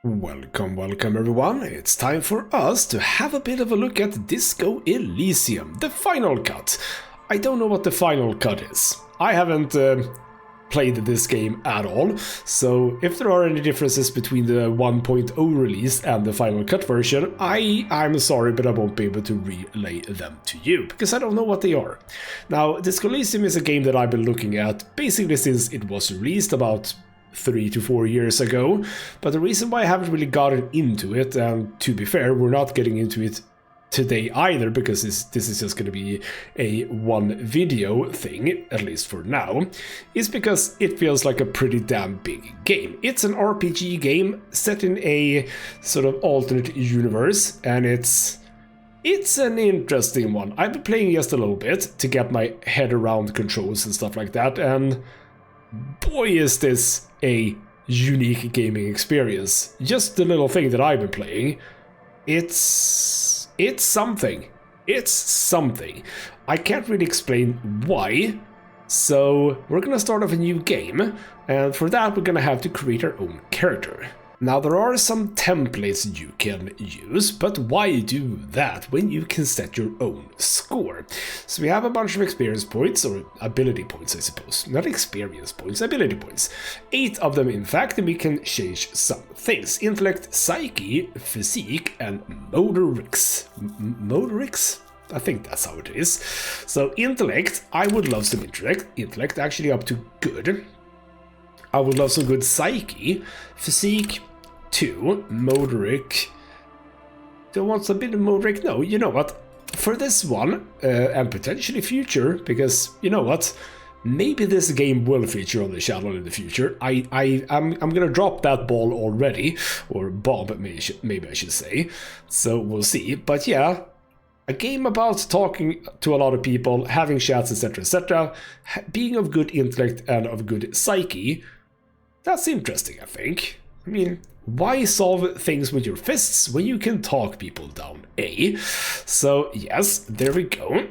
Welcome everyone, it's time for us to have a bit of a look at Disco Elysium, the final cut. I don't know what the final cut is. I haven't played this game at all, so if there are any differences between the 1.0 release and the final cut version, I'm sorry, but I won't be able to relay them to you, because I don't know what they are. Now, Disco Elysium is a game that I've been looking at basically since it was released about 3 to 4 years ago, but the reason why I haven't really gotten into it, and to be fair, we're not getting into it today either, because this is just going to be a one video thing, at least for now, is because it feels like a pretty damn big game. It's an RPG game set in a sort of alternate universe, and it's an interesting one. I've been playing just a little bit to get my head around controls and stuff like that, and boy is this a unique gaming experience. Just the little thing that I've been playing, it's something. It's something. I can't really explain why, so we're gonna start off a new game, and for that we're gonna have to create our own character. Now, there are some templates you can use, but why do that when you can set your own score? So we have a bunch of experience points, or ability points I suppose. Not experience points, ability points. 8 of them in fact, and we can change some things. Intellect, psyche, physique, and motorics. Motorics? I think that's how it is. So intellect, I would love some intellect actually up to good. I would love some good psyche, physique 2, motoric. Do I want some bit of motoric? No, you know what? For this one, and potentially future, because you know what? Maybe this game will feature on the channel in the future. I'm gonna drop that ball already, or bomb, maybe I should say. So we'll see. But yeah, a game about talking to a lot of people, having chats, etc., etc., being of good intellect and of good psyche. That's interesting, I think. I mean, why solve things with your fists when you can talk people down, eh? So, yes, there we go.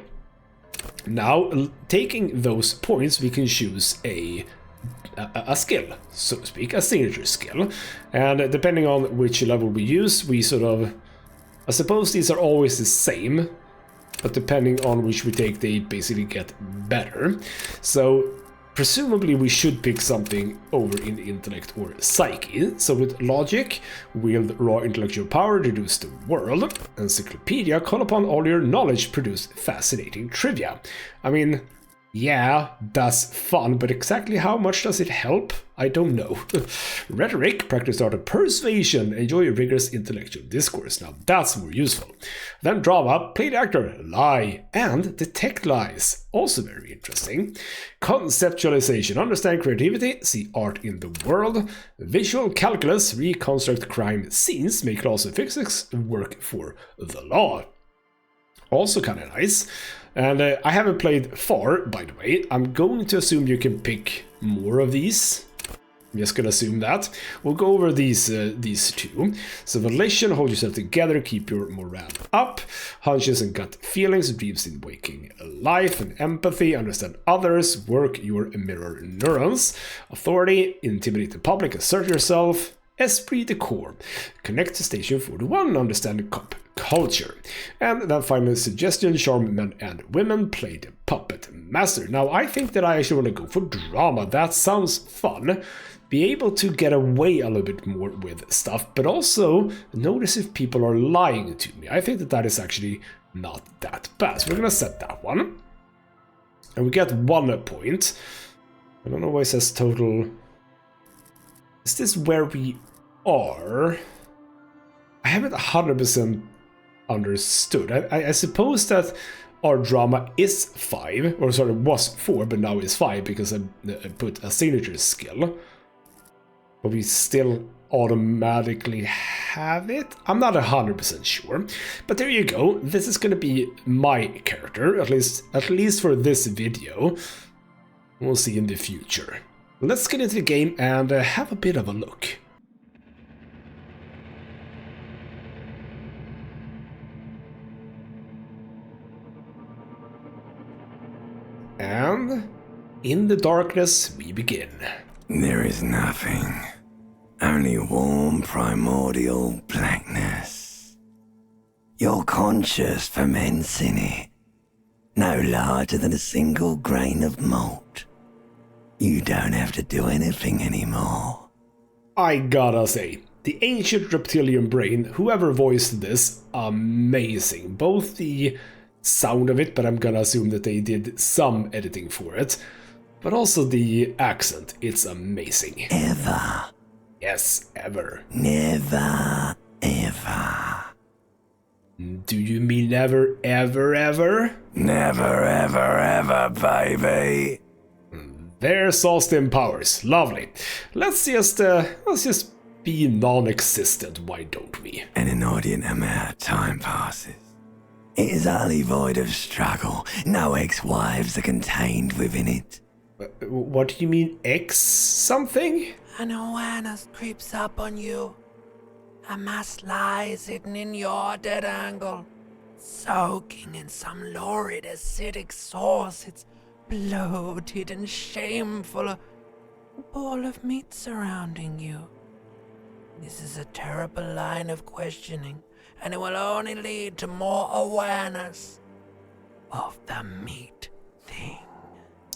Now, taking those points, we can choose a skill, so to speak, a signature skill. And depending on which level we use, we sort of... I suppose these are always the same, but depending on which we take, they basically get better. So, presumably we should pick something over in intellect or psyche. So with logic, wield raw intellectual power, reduce the world. Encyclopedia, call upon all your knowledge, produce fascinating trivia. I mean, yeah, that's fun, but exactly how much does it help? I don't know. Rhetoric, practice art of persuasion, enjoy rigorous intellectual discourse. Now that's more useful. Then drama, play the actor, lie, and detect lies. Also very interesting. Conceptualization, understand creativity, see art in the world. Visual calculus, reconstruct crime scenes, make laws and physics work for the law. Also kind of nice. And I haven't played far, by the way. I'm going to assume you can pick more of these. I'm just gonna assume that. We'll go over these two. So volition, hold yourself together, keep your morale up. Hunches and gut feelings, dreams in waking life. And empathy, understand others, work your mirror neurons. Authority, intimidate the public, assert yourself. Esprit de corps, connect to station 41, understand cop culture. And then finally, suggestion, charm men and women, play the puppet master. Now I think that I actually want to go for drama. That sounds fun. Be able to get away a little bit more with stuff, but also notice if people are lying to me. I think that that is actually not that bad. So we're gonna set that one. And we get 1 point. I don't know why it says total. Is this where we are? I haven't 100% understood. I suppose that our drama is 5, or sorry, was 4, but now is 5 because I put a signature skill. But we still automatically have it? I'm not 100% sure. But there you go. This is going to be my character, at least for this video. We'll see in the future. Let's get into the game and have a bit of a look. And in the darkness we begin. There is nothing. Only warm primordial blackness. Your conscious ferments in it, no larger than a single grain of malt. You don't have to do anything anymore. I gotta say, the ancient reptilian brain, whoever voiced this, amazing. Both the sound of it, but I'm gonna assume that they did some editing for it, but also the accent, it's amazing. Ever. Yes, ever. Never, ever. Do you mean never, ever, ever? Never, ever, ever, baby. There's Austin Powers. Lovely. Let's just be non-existent, why don't we? An inordinate amount of time passes. It is utterly void of struggle. No ex-wives are contained within it. What do you mean, X something? An awareness creeps up on you. A mass lies hidden in your dead angle, soaking in some lurid acidic sauce. It's bloated and shameful, a ball of meat surrounding you. This is a terrible line of questioning, and it will only lead to more awareness of the meat thing.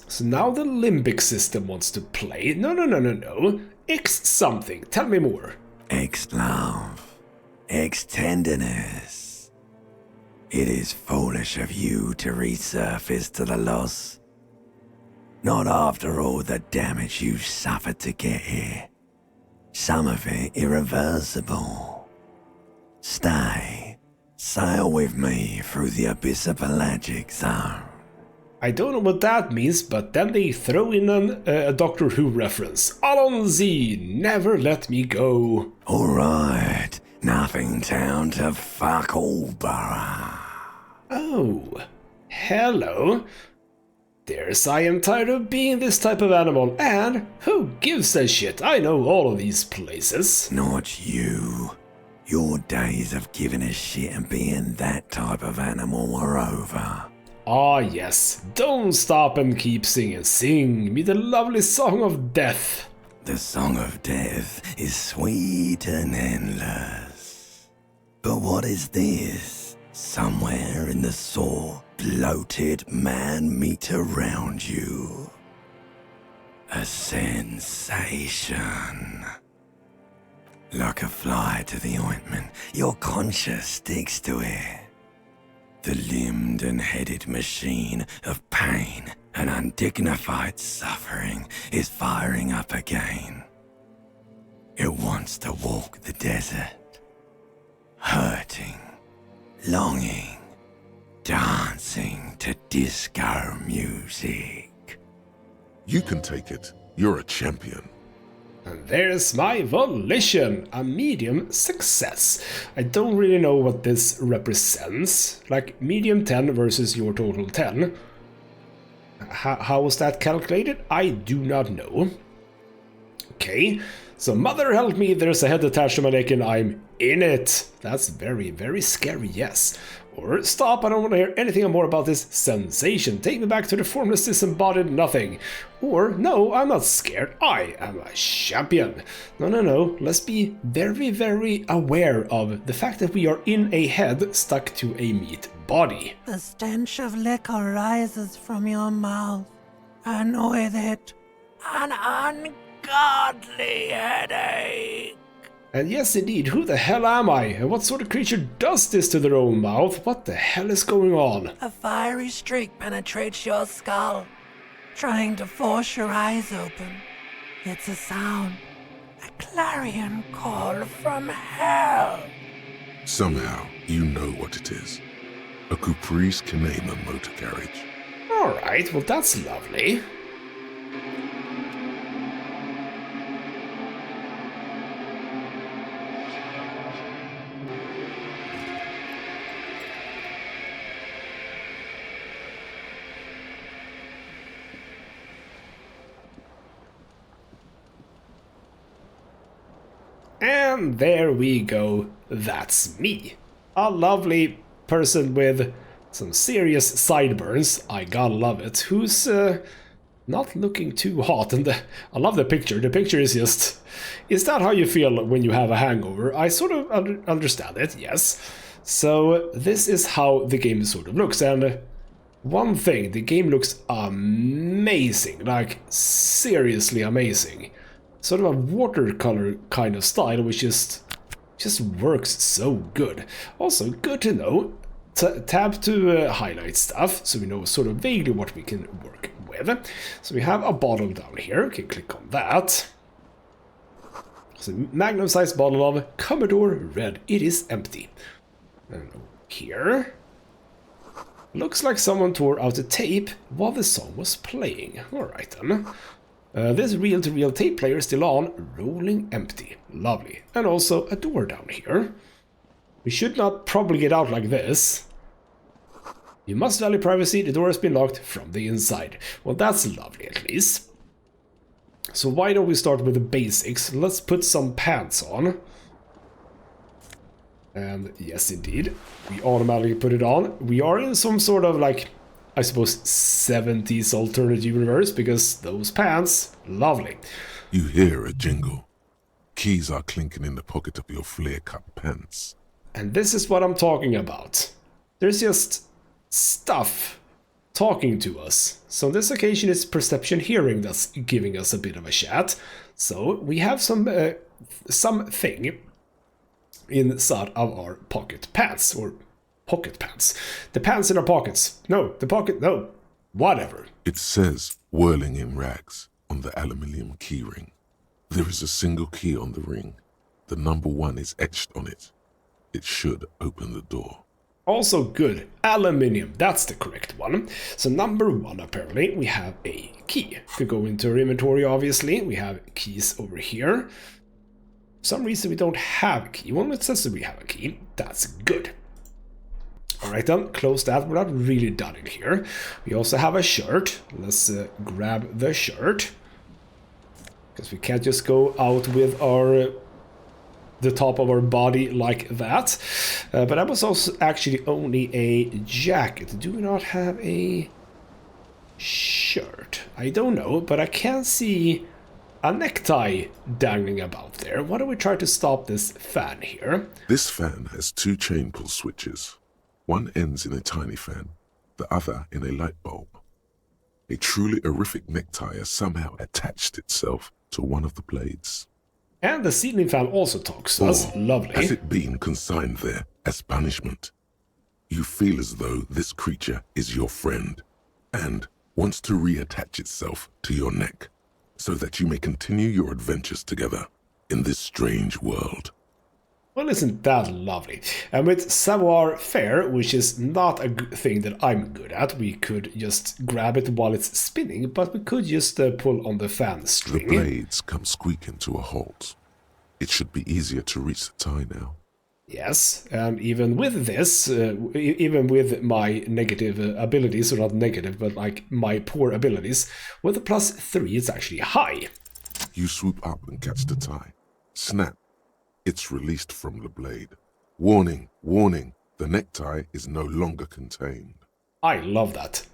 So now the limbic system wants to play. No. X something. Tell me more. Ex-love. Ex-tenderness. It is foolish of you to resurface to the loss. Not after all the damage you suffered to get here. Some of it irreversible. Stay. Sail with me through the abyss of pelagic zone. I don't know what that means, but then they throw in a Doctor Who reference. Alonzi, never let me go. Alright, nothing down to fuck all, Borough. Oh, hello. There's I am tired of being this type of animal, and who gives a shit? I know all of these places. Not you. Your days of giving a shit and being that type of animal are over. Ah yes, don't stop and keep singing. Sing me the lovely song of death. The song of death is sweet and endless. But what is this? Somewhere in the sore, bloated man meat around you. A sensation. Like a fly to the ointment, your conscience sticks to it. The limbed and headed machine of pain and undignified suffering is firing up again. It wants to walk the desert, hurting, longing, dancing to disco music. You can take it. You're a champion. And there's my volition, a medium success. I don't really know what this represents, like medium 10 versus your total 10. How was that calculated? I do not know. Okay, so mother help me, there's a head attached to my neck and I'm in it. That's very, very scary, yes. Or stop, I don't want to hear anything more about this sensation. Take me back to the formless disembodied nothing. Or, no, I'm not scared. I am a champion. No. Let's be very, very aware of the fact that we are in a head stuck to a meat body. The stench of liquor rises from your mouth, and with it, an ungodly headache. And yes, indeed, who the hell am I? And what sort of creature does this to their own mouth? What the hell is going on? A fiery streak penetrates your skull, trying to force your eyes open. It's a sound, a clarion call from hell. Somehow, you know what it is. A Caprice Canema motor carriage. Alright, well that's lovely. And there we go, that's me. A lovely person with some serious sideburns, I gotta love it, who's not looking too hot. And I love the picture. The picture is just... Is that how you feel when you have a hangover? I sort of understand it, yes. So this is how the game sort of looks. And one thing, the game looks amazing. Like, seriously amazing. Sort of a watercolor kind of style, which just works so good. Also, good to know. Tab to highlight stuff, so we know sort of vaguely what we can work with. So we have a bottle down here. We can click on that. So magnum-sized bottle of Commodore Red. It is empty. And here, looks like someone tore out a tape while the song was playing. All right then. This reel-to-reel tape player is still on, rolling empty. Lovely. And also a door down here. We should not probably get out like this. You must value privacy, the door has been locked from the inside. Well, that's lovely at least. So why don't we start with the basics? Let's put some pants on. And yes, indeed, we automatically put it on. We are in some sort of like, I suppose, 70s alternative universe, because those pants, lovely. You hear a jingle. Keys are clinking in the pocket of your flare-cut pants. And this is what I'm talking about. There's just stuff talking to us. So on this occasion it's perception hearing that's giving us a bit of a chat. So we have something inside of our pocket pants, or pocket pants. The pants in our pockets. No, the pocket, no, whatever. It says, whirling in rags, on the aluminium key ring. There is a single key on the ring. The number 1 is etched on it. It should open the door. Also good. Aluminium, that's the correct one. So number 1, apparently, we have a key. To go into our inventory, obviously, we have keys over here. For some reason we don't have a key. Well, it says that we have a key. That's good. Alright then, close that. We're not really done in here. We also have a shirt. Let's grab the shirt. Because we can't just go out with the top of our body like that. But that was also actually only a jacket. Do we not have a shirt? I don't know, but I can see a necktie dangling about there. Why don't we try to stop this fan here? This fan has 2 chain pull switches. One ends in a tiny fan, the other in a light bulb. A truly horrific necktie has somehow attached itself to one of the blades. And the ceiling fan also talks to us. Lovely. Has it been consigned there as punishment? You feel as though this creature is your friend and wants to reattach itself to your neck so that you may continue your adventures together in this strange world. Well, isn't that lovely? And with savoir-faire, which is not a thing that I'm good at, we could just grab it while it's spinning, but we could just pull on the fan string. The blades come squeaking to a halt. It should be easier to reach the tie now. Yes, and even with this, even with my negative abilities, or not negative, but like my poor abilities, with a +3 it's actually high. You swoop up and catch the tie. Snap. It's released from the blade. Warning, warning, the necktie is no longer contained. I love that.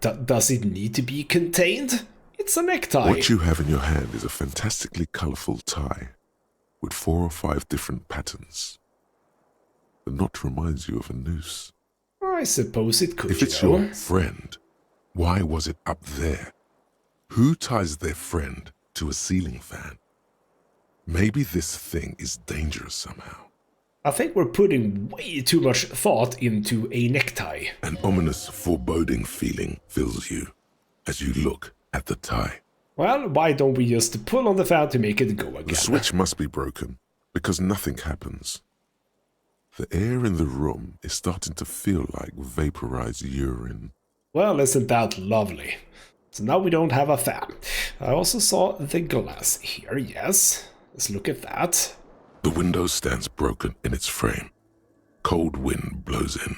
Does it need to be contained? It's a necktie. What you have in your hand is a fantastically colorful tie with 4 or 5 different patterns. The knot reminds you of a noose. I suppose it could, If it's your friend, why was it up there? Who ties their friend to a ceiling fan? Maybe this thing is dangerous somehow. I think we're putting way too much thought into a necktie. An ominous, foreboding feeling fills you as you look at the tie. Well, why don't we just pull on the fan to make it go again? The switch must be broken because nothing happens. The air in the room is starting to feel like vaporized urine. Well, isn't that lovely? So now we don't have a fan. I also saw the glass here, yes. Let's look at that. The window stands broken in its frame. Cold wind blows in.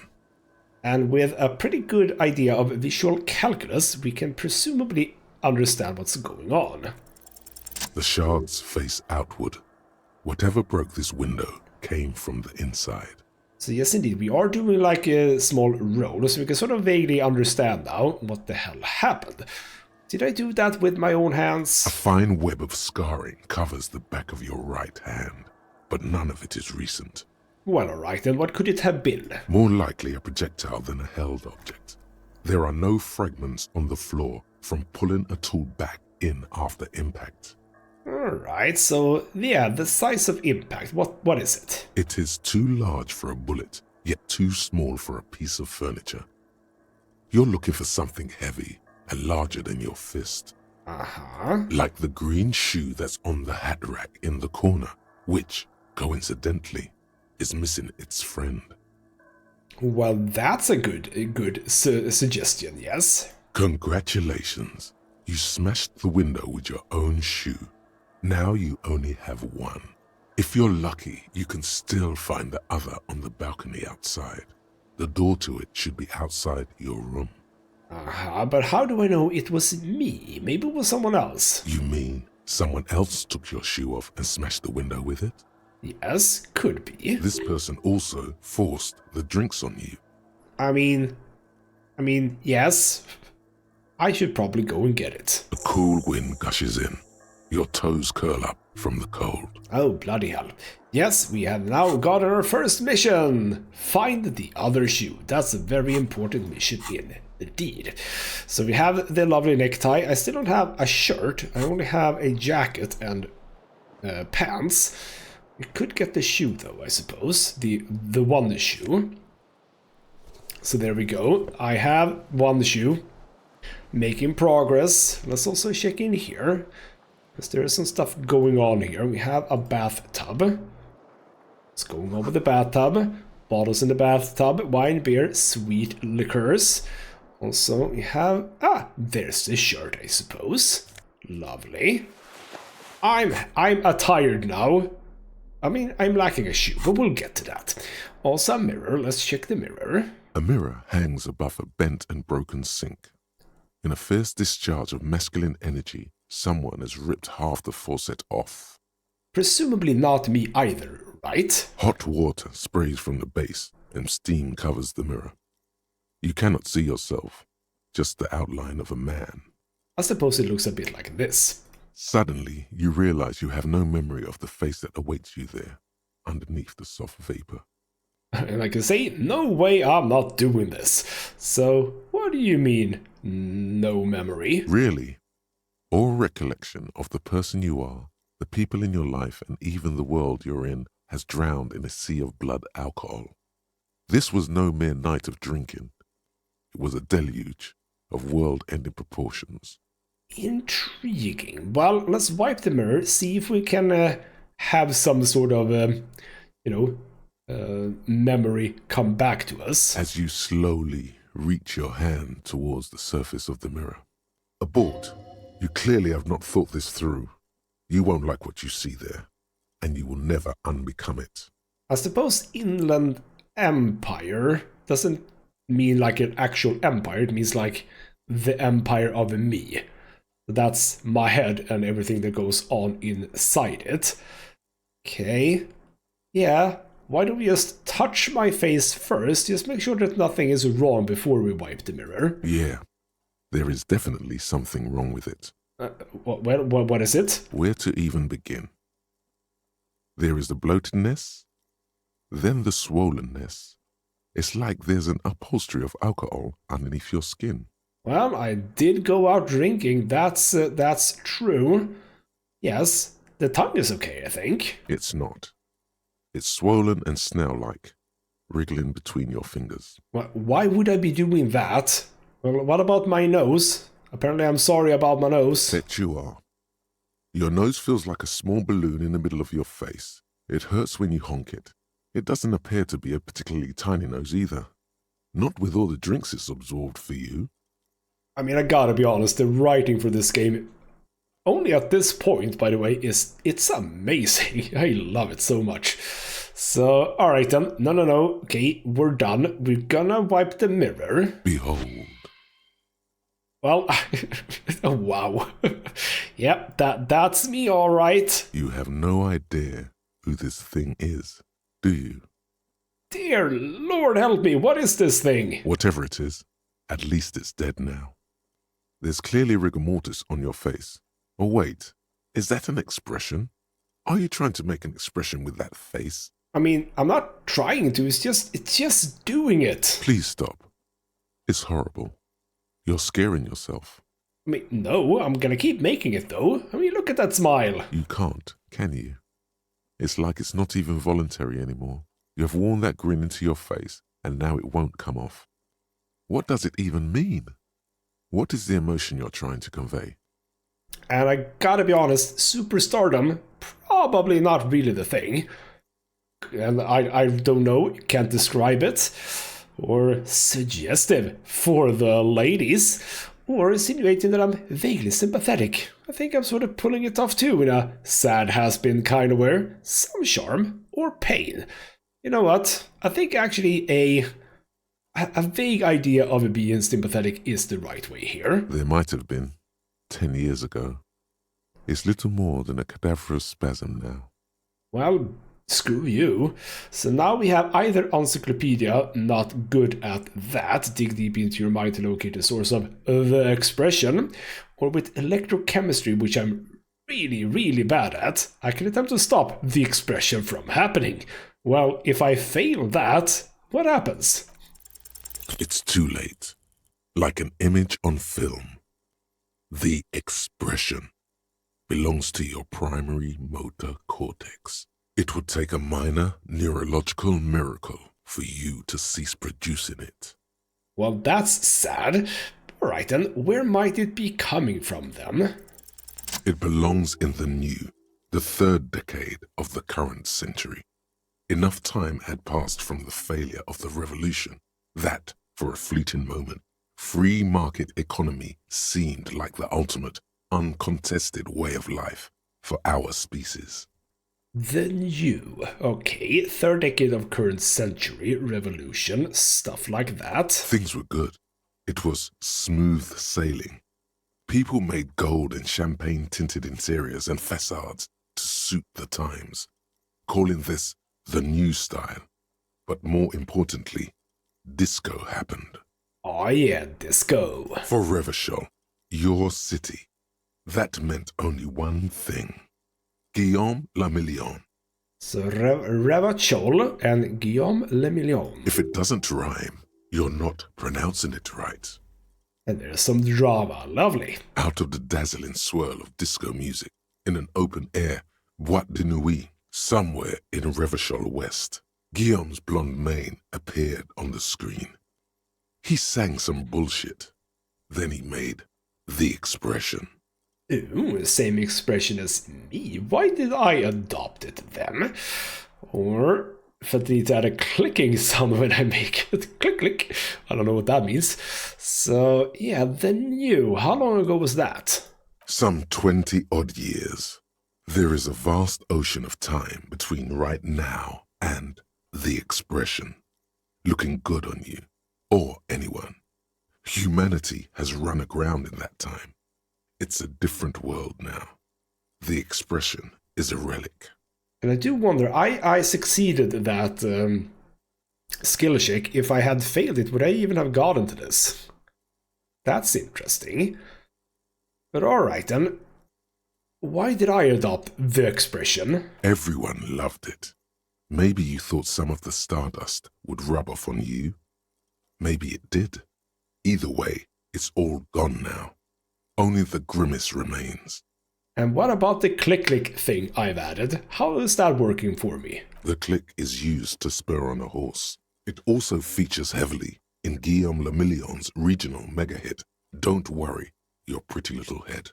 And with a pretty good idea of visual calculus, we can presumably understand what's going on. The shards face outward. Whatever broke this window came from the inside. So yes, indeed, we are doing like a small roll, so we can sort of vaguely understand now what the hell happened. Did I do that with my own hands? A fine web of scarring covers the back of your right hand, but none of it is recent. Well, alright, then what could it have been? More likely a projectile than a held object. There are no fragments on the floor from pulling a tool back in after impact. Alright, so yeah, the size of impact, what is it? It is too large for a bullet, yet too small for a piece of furniture. You're looking for something heavy and larger than your fist. Uh-huh. Like the green shoe that's on the hat rack in the corner, which, coincidentally, is missing its friend. Well, that's a good suggestion, yes. Congratulations. You smashed the window with your own shoe. Now you only have one. If you're lucky, you can still find the other on the balcony outside. The door to it should be outside your room. Uh-huh, but how do I know it was me? Maybe it was someone else. You mean someone else took your shoe off and smashed the window with it? Yes, could be. This person also forced the drinks on you. I mean, yes. I should probably go and get it. A cool wind gushes in. Your toes curl up from the cold. Oh, bloody hell. Yes, we have now got our first mission. Find the other shoe. That's a very important mission indeed. So we have the lovely necktie. I still don't have a shirt. I only have a jacket and pants. We could get the shoe though, I suppose. The one shoe. So there we go. I have one shoe. Making progress. Let's also check in here, because there is some stuff going on here. We have a bathtub. What's going on with the bathtub? Bottles in the bathtub. Wine, beer, sweet liquors. Also, we have... there's the shirt, I suppose. Lovely. I'm attired now. I mean, I'm lacking a shoe, but we'll get to that. Also a mirror. Let's check the mirror. A mirror hangs above a bent and broken sink. In a fierce discharge of masculine energy, someone has ripped half the faucet off. Presumably not me either, right? Hot water sprays from the base, and steam covers the mirror. You cannot see yourself, just the outline of a man. I suppose it looks a bit like this. Suddenly, you realize you have no memory of the face that awaits you there, underneath the soft vapor. And I can say, no way, I'm not doing this. So, what do you mean, no memory? Really? All recollection of the person you are, the people in your life, and even the world you're in has drowned in a sea of blood alcohol. This was no mere night of drinking. It was a deluge of world-ending proportions. Intriguing. Well, let's wipe the mirror, see if we can have some sort of, memory come back to us. As you slowly reach your hand towards the surface of the mirror. Abort. You clearly have not thought this through. You won't like what you see there, and you will never unbecome it. I suppose Inland Empire doesn't mean like an actual empire, it means like the empire of me. That's my head and everything that goes on inside it. Okay. Yeah. Why don't we just touch my face first? Just make sure that nothing is wrong before we wipe the mirror. Yeah. There is definitely something wrong with it. What is it? Where to even begin? There is the bloatedness, then the swollenness. It's like there's an upholstery of alcohol underneath your skin. Well, I did go out drinking, that's true. Yes, the tongue is okay, I think. It's not. It's swollen and snail-like, wriggling between your fingers. Why would I be doing that? Well, what about my nose? Apparently I'm sorry about my nose. Bet you are. Your nose feels like a small balloon in the middle of your face. It hurts when you honk it. It doesn't appear to be a particularly tiny nose either. Not with all the drinks it's absorbed for you. I mean, I gotta be honest, the writing for this game, only at this point, by the way, it's amazing. I love it so much. So, alright then. No. Okay, we're done. We're gonna wipe the mirror. Behold. Well, oh, wow. Yep, that's me, alright. You have no idea who this thing is, do you? Dear Lord help me, what is this thing? Whatever it is, at least it's dead now. There's clearly rigor mortis on your face. Or wait, is that an expression? Are you trying to make an expression with that face? I mean, I'm not trying to, it's just doing it. Please stop. It's horrible. You're scaring yourself. I mean, no, I'm gonna keep making it though. I mean, look at that smile. You can't, can you? It's like it's not even voluntary anymore. You have worn that grin into your face, and now it won't come off. What does it even mean? What is the emotion you're trying to convey? And I gotta be honest, superstardom, probably not really the thing. And I don't know, can't describe it. Or suggestive for the ladies. Or insinuating that I'm vaguely sympathetic. I think I'm sort of pulling it off too in a sad has-been kind of way. Some charm or pain. You know what? I think actually a vague idea of being sympathetic is the right way here. There might have been 10 years ago. It's little more than a cadaverous spasm now. Well, screw you. So now we have either encyclopedia, not good at that, dig deep into your mind to locate the source of the expression, or with electrochemistry, which I'm really, really bad at, I can attempt to stop the expression from happening. Well, if I fail that, what happens? It's too late. Like an image on film. The expression belongs to your primary motor cortex. It would take a minor neurological miracle for you to cease producing it. Well, that's sad. Alright then, where might it be coming from then? It belongs in the third decade of the current century. Enough time had passed from the failure of the revolution that, for a fleeting moment, free market economy seemed like the ultimate, uncontested way of life for our species. The new. Okay, third decade of current century, revolution, stuff like that. Things were good. It was smooth sailing. People made gold and champagne-tinted interiors and facades to suit the times, calling this the new style. But more importantly, disco happened. Oh yeah, disco. For Revachol, your city, that meant only one thing. Guillaume le Million. So Revachol and Guillaume le Million. If it doesn't rhyme, you're not pronouncing it right. And there's some drama, lovely. Out of the dazzling swirl of disco music, in an open-air boîte de nuit, somewhere in Revachol West, Guillaume's blonde mane appeared on the screen. He sang some bullshit. Then he made the expression. Ooh, same expression as me. Why did I adopt it then? Or if I need to add a clicking sound when I make it. Click, click. I don't know what that means. So, yeah, the new. How long ago was that? Some 20-odd years. There is a vast ocean of time between right now and the expression. Looking good on you, or anyone. Humanity has run aground in that time. It's a different world now. The expression is a relic. And I do wonder, I succeeded that skill check. If I had failed it, would I even have gotten to this? That's interesting. But alright then. Why did I adopt the expression? Everyone loved it. Maybe you thought some of the stardust would rub off on you. Maybe it did. Either way, it's all gone now. Only the grimace remains. And what about the click-click thing I've added? How is that working for me? The click is used to spur on a horse. It also features heavily in Guillaume le Million's regional mega hit, Don't Worry, Your Pretty Little Head.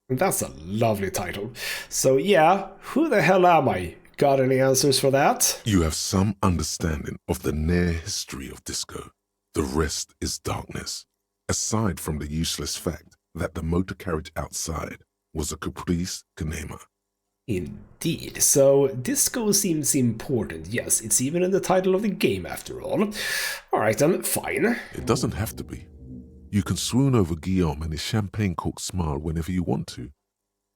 That's a lovely title. So yeah, who the hell am I? Got any answers for that? You have some understanding of the near history of disco. The rest is darkness. Aside from the useless fact that the motor carriage outside was a caprice canema. Indeed. So disco seems important. Yes, it's even in the title of the game after all. Alright then, fine. It doesn't have to be. You can swoon over Guillaume and his champagne-corked smile whenever you want to.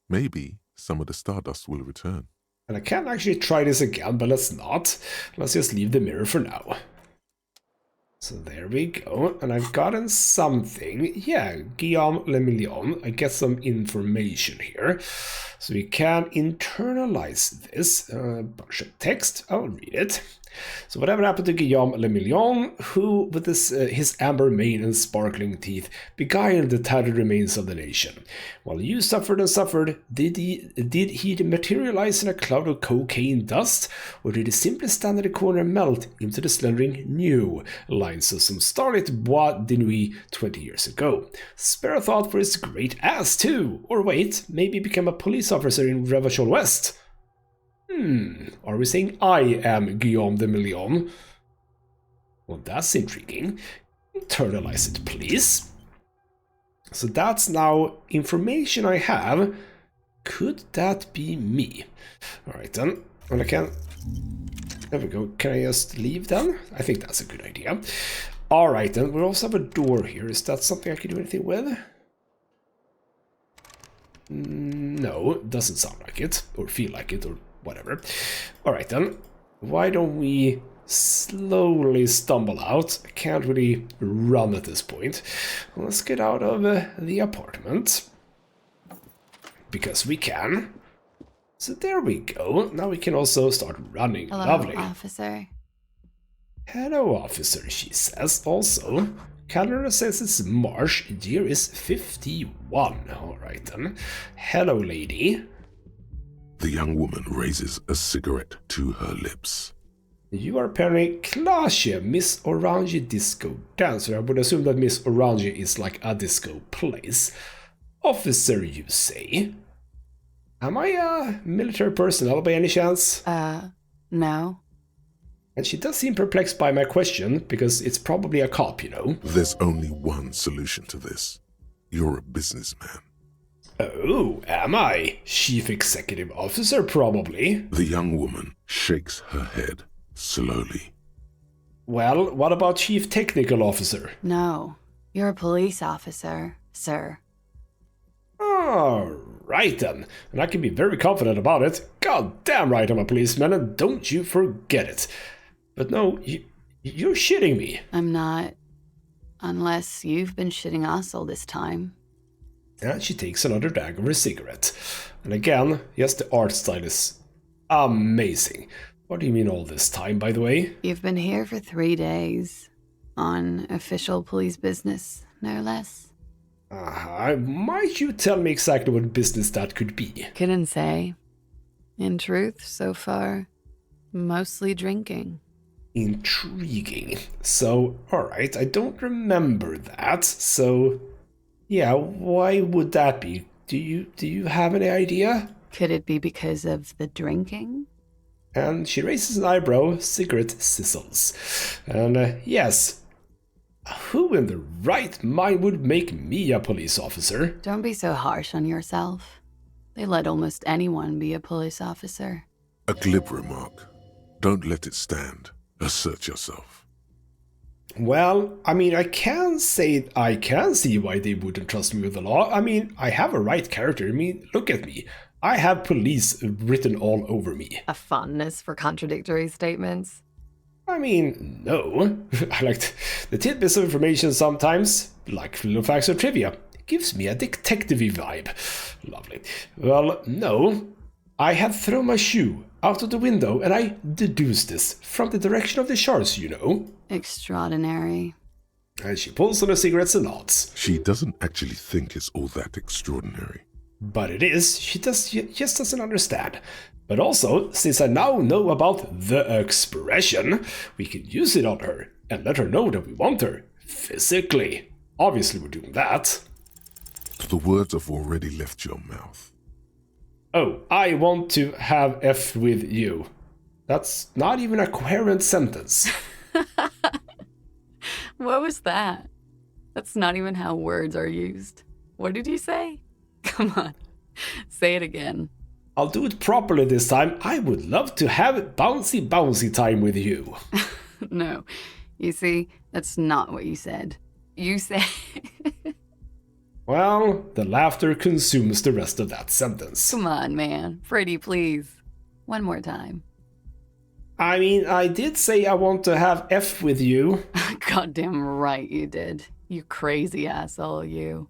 Maybe some of the stardust will return. And I can actually try this again, but let's not. Let's just leave the mirror for now. So there we go, and I've gotten something. Yeah, Guillaume Le Million. I get some information here. So we can internalize this. A bunch of text. I'll read it. So whatever happened to Guillaume Le Million, who, with his amber mane and sparkling teeth, beguiled the tattered remains of the nation? While you suffered and suffered, did he materialize in a cloud of cocaine dust, or did he simply stand at the corner and melt into the slendering new lines of some starlit bois de nuit 20 years ago? Spare a thought for his great ass too, or wait, maybe become a police officer in Revachol West. Are we saying I am Guillaume de Million? Well, that's intriguing. Internalize it, please. So that's now information I have. Could that be me? Alright then. And I can... There we go. Can I just leave then? I think that's a good idea. Alright then. We also have a door here. Is that something I can do anything with? No, doesn't sound like it. Or feel like it, or whatever. Alright then, why don't we slowly stumble out? I can't really run at this point. Let's get out of the apartment. Because we can. So there we go. Now we can also start running. Hello, Lovely. officer. Hello, officer, she says. Also, calendar says it's March, year is 51. Alright then. Hello, lady. The young woman raises a cigarette to her lips. You are apparently Klasia, Miss Orange Disco Dancer. I would assume that Miss Orange is like a disco place. Officer, you say? Am I a military personnel by any chance? No. And she does seem perplexed by my question, because it's probably a cop, you know. There's only one solution to this. You're a businessman. Oh, am I? Chief Executive Officer, probably. The young woman shakes her head slowly. Well, what about Chief Technical Officer? No. You're a police officer, sir. Alright then, and I can be very confident about it. God damn right I'm a policeman, and don't you forget it. But no, you're shitting me. I'm not. Unless you've been shitting us all this time. And she takes another drag of her cigarette. And again, yes, the art style is amazing. What do you mean all this time, by the way? You've been here for 3 days. On official police business, no less. Might you tell me exactly what business that could be? Couldn't say. In truth, so far, mostly drinking. Intriguing. So, alright, I don't remember that, so... Yeah, why would that be? Do you have any idea? Could it be because of the drinking? And she raises an eyebrow, cigarette sizzles. And yes, who in the right mind would make me a police officer? Don't be so harsh on yourself. They let almost anyone be a police officer. A glib remark. Don't let it stand. Assert yourself. Well, I mean, I can see why they wouldn't trust me with the law. I mean, I have a right character. I mean, look at me. I have police written all over me. A fondness for contradictory statements? I mean, no. I like the tidbits of information sometimes, like little facts or trivia. It gives me a detective-y vibe. Lovely. Well, no. I had thrown my shoe out of the window and I deduced this from the direction of the shards, you know. Extraordinary. And she pulls on her cigarettes and nods. She doesn't actually think it's all that extraordinary. But it is. She just doesn't understand. But also, since I now know about the expression, we can use it on her and let her know that we want her. Physically. Obviously we're doing that. The words have already left your mouth. Oh, I want to have F with you. That's not even a coherent sentence. What was that? That's not even how words are used. What did you say? Come on, say it again. I'll do it properly this time. I would love to have bouncy time with you. No, you see, that's not what you said. You said... Well, the laughter consumes the rest of that sentence. Come on, man. Pretty, please. One more time. I mean, I did say I want to have F with you. Goddamn right you did. You crazy asshole, you.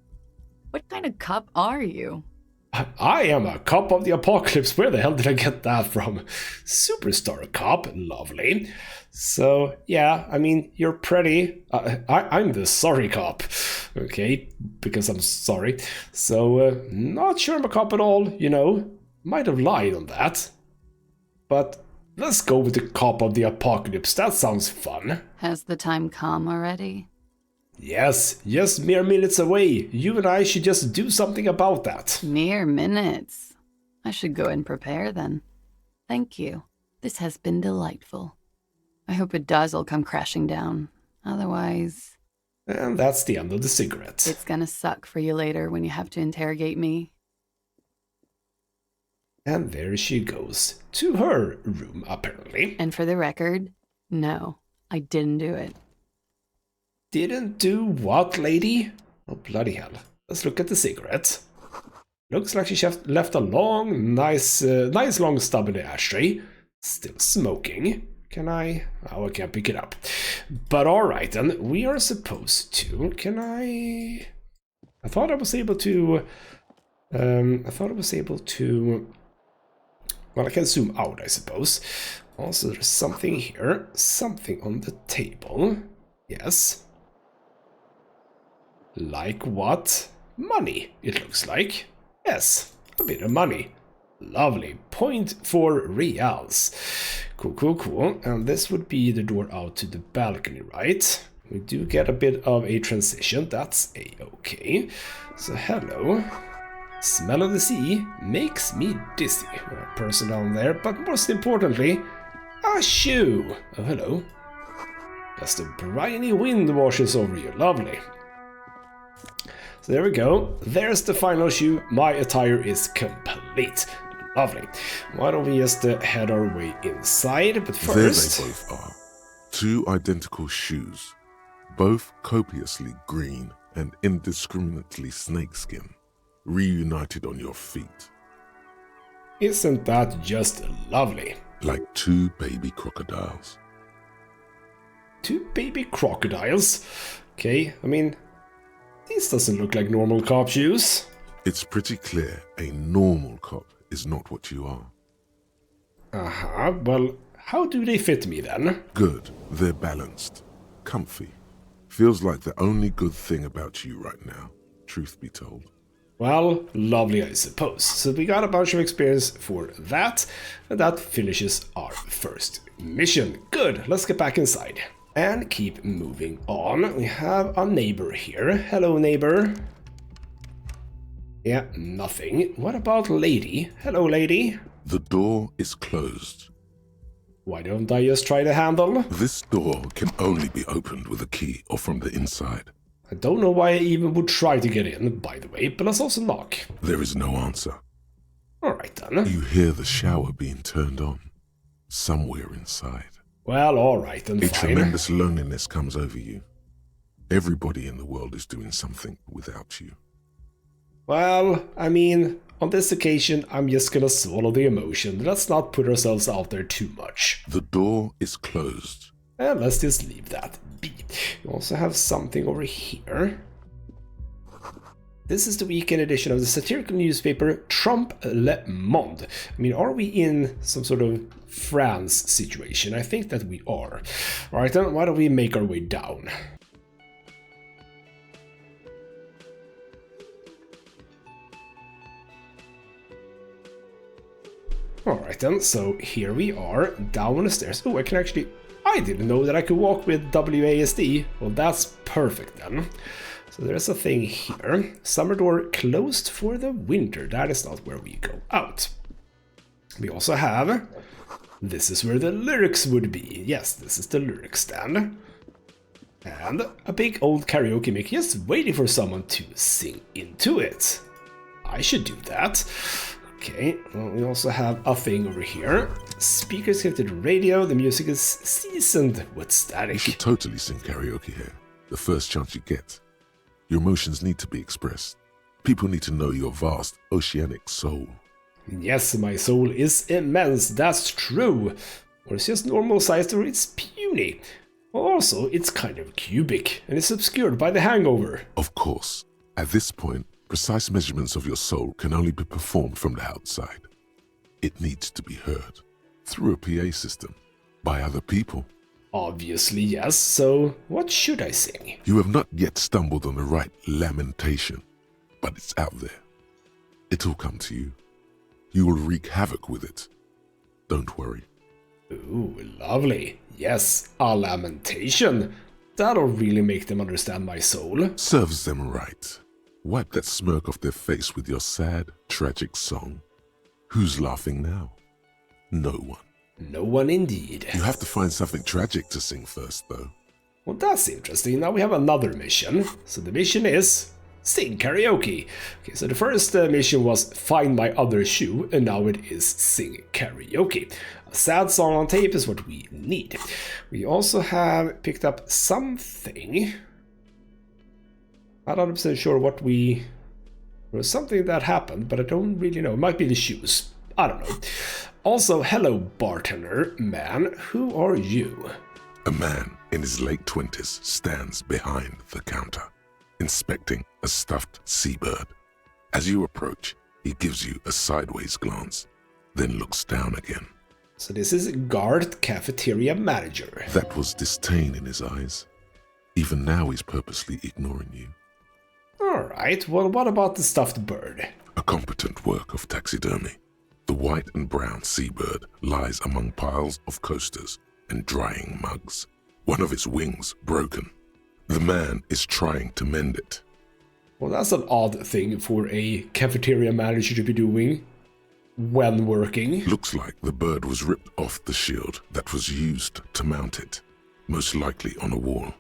What kind of cup are you? I am a cop of the apocalypse. Where the hell did I get that from? Superstar cop, lovely. So, yeah, I mean, you're pretty. I'm the sorry cop, okay, because I'm sorry. So, not sure I'm a cop at all, you know. Might have lied on that. But let's go with the cop of the apocalypse. That sounds fun. Has the time come already? Yes, just mere minutes away. You and I should just do something about that. Mere minutes. I should go and prepare then. Thank you. This has been delightful. I hope it does all come crashing down. Otherwise... And that's the end of the cigarette. It's gonna suck for you later when you have to interrogate me. And there she goes. To her room, apparently. And for the record, no, I didn't do it. Didn't do what, lady? Oh, bloody hell. Let's look at the cigarette. Looks like she left a long, nice long stub in the ashtray. Still smoking. Can I? Oh, I can't pick it up. But alright then, we are supposed to... Can I... I thought I was able to... Well, I can zoom out, I suppose. Also, there's something here. Something on the table. Yes. Like what? Money, it looks like. Yes, a bit of money. Lovely. 0.4 reals. Cool, cool, cool. And this would be the door out to the balcony, right? We do get a bit of a transition. That's a-okay. So, hello. Smell of the sea makes me dizzy. A person down there, but most importantly, a shoe. Oh, hello. Just a briny wind washes over you. Lovely. So there we go. There's the final shoe. My attire is complete. Lovely. Why don't we just head our way inside? But first... There they both are. Two identical shoes. Both copiously green and indiscriminately snakeskin. Reunited on your feet. Isn't that just lovely? Like two baby crocodiles. Two baby crocodiles? Okay, I mean, this doesn't look like normal cop shoes. It's pretty clear a normal cop is not what you are. Uh-huh, well, how do they fit me then? Good, they're balanced. Comfy. Feels like the only good thing about you right now, truth be told. Well, lovely, I suppose. So we got a bunch of experience for that, and that finishes our first mission. Good, let's get back inside. And keep moving on. We have a neighbor here. Hello, neighbor. Yeah, nothing. What about lady? Hello, lady. The door is closed. Why don't I just try the handle? This door can only be opened with a key or from the inside. I don't know why I even would try to get in, by the way, but let's also knock. There is no answer. Alright then. You hear the shower being turned on. Somewhere inside. Well, alright then, A fine. tremendous loneliness comes over you. Everybody in the world is doing something without you. Well, I mean, on this occasion, I'm just gonna swallow the emotion. Let's not put ourselves out there too much. The door is closed. And let's just leave that be. We also have something over here. This is the weekend edition of the satirical newspaper Trump Le Monde. I mean, are we in some sort of France situation? I think that we are. Alright then, why don't we make our way down? Alright then, so here we are, down the stairs. Oh, I can actually... I didn't know that I could walk with WASD. Well, that's perfect then. So there's a thing here. Summer door closed for the winter. That is not where we go out. We also have... This is where the lyrics would be. Yes, this is the lyrics stand. And a big old karaoke mic just waiting for someone to sing into it. I should do that. Okay, well, we also have a thing over here. Speakers connected to radio, the music is seasoned with static. You should totally sing karaoke here, the first chance you get. Your emotions need to be expressed. People need to know your vast, oceanic soul. Yes, my soul is immense, that's true. Or it's just normal sized, or it's puny. Also, it's kind of cubic, and it's obscured by the hangover. Of course, at this point, precise measurements of your soul can only be performed from the outside. It needs to be heard, through a PA system, by other people. Obviously, yes, so what should I sing? You have not yet stumbled on the right lamentation, but it's out there. It'll come to you. You will wreak havoc with it. Don't worry. Ooh, lovely. Yes, a lamentation. That'll really make them understand my soul. Serves them right. Wipe that smirk off their face with your sad, tragic song. Who's laughing now? No one. No one indeed. You have to find something tragic to sing first, though. Well, that's interesting. Now we have another mission. So the mission is sing karaoke. Okay, so the first mission was find my other shoe, and now it is sing karaoke. A sad song on tape is what we need. We also have picked up something. Not 100% sure what we... There was something that happened, but I don't really know. It might be the shoes. I don't know. Also, hello, bartender man. Who are you? A man in his late 20s stands behind the counter, inspecting a stuffed seabird. As you approach, he gives you a sideways glance, then looks down again. So this is guard cafeteria manager. That was disdain in his eyes. Even now he's purposely ignoring you. Alright, well, what about the stuffed bird? A competent work of taxidermy. The white and brown seabird lies among piles of coasters and drying mugs. One of its wings broken. The man is trying to mend it. Well, that's an odd thing for a cafeteria manager to be doing when working. Looks like the bird was ripped off the shield that was used to mount it, most likely on a wall.